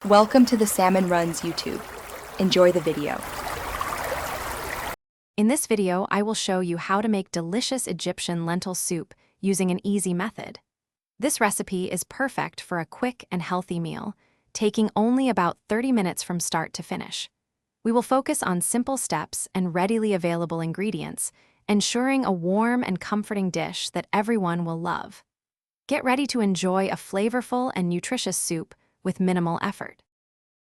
Welcome to the Salmon Runs YouTube. Enjoy the video. In this video, I will show you how to make delicious Egyptian lentil soup using an easy method. This recipe is perfect for a quick and healthy meal, taking only about 30 minutes from start to finish. We will focus on simple steps and readily available ingredients, ensuring a warm and comforting dish that everyone will love. Get ready to enjoy a flavorful and nutritious soup with minimal effort.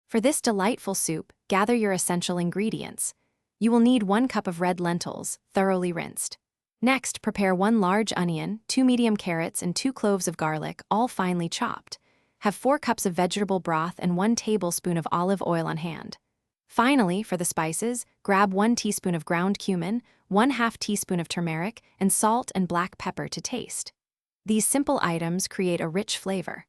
For this delightful soup, gather your essential ingredients. You will need 1 cup of red lentils, thoroughly rinsed. Next, prepare 1 large onion, 2 medium carrots, and 2 cloves of garlic, all finely chopped. Have 4 cups of vegetable broth and 1 tablespoon of olive oil on hand. Finally, for the spices, grab 1 teaspoon of ground cumin, 1/2 teaspoon of turmeric, and salt and black pepper to taste. These simple items create a rich flavor.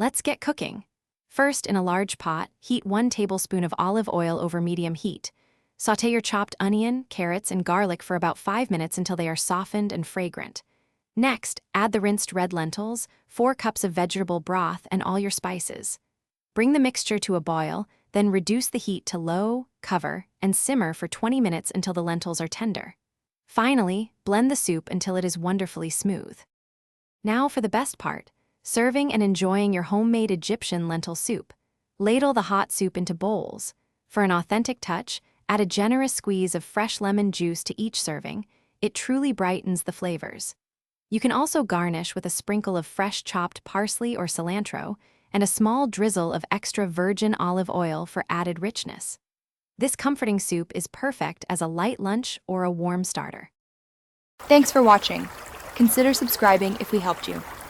Let's get cooking. First, in a large pot, heat 1 tablespoon of olive oil over medium heat. Sauté your chopped onion, carrots, and garlic for about 5 minutes until they are softened and fragrant. Next, add the rinsed red lentils, 4 cups of vegetable broth, and all your spices. Bring the mixture to a boil, then reduce the heat to low, cover, and simmer for 20 minutes until the lentils are tender. Finally, blend the soup until it is wonderfully smooth. Now for the best part, serving and enjoying your homemade Egyptian lentil soup. Ladle the hot soup into bowls. For an authentic touch, add a generous squeeze of fresh lemon juice to each serving. It truly brightens the flavors. You can also garnish with a sprinkle of fresh chopped parsley or cilantro and a small drizzle of extra virgin olive oil for added richness. This comforting soup is perfect as a light lunch or a warm starter. Thanks for watching. Consider subscribing if we helped you.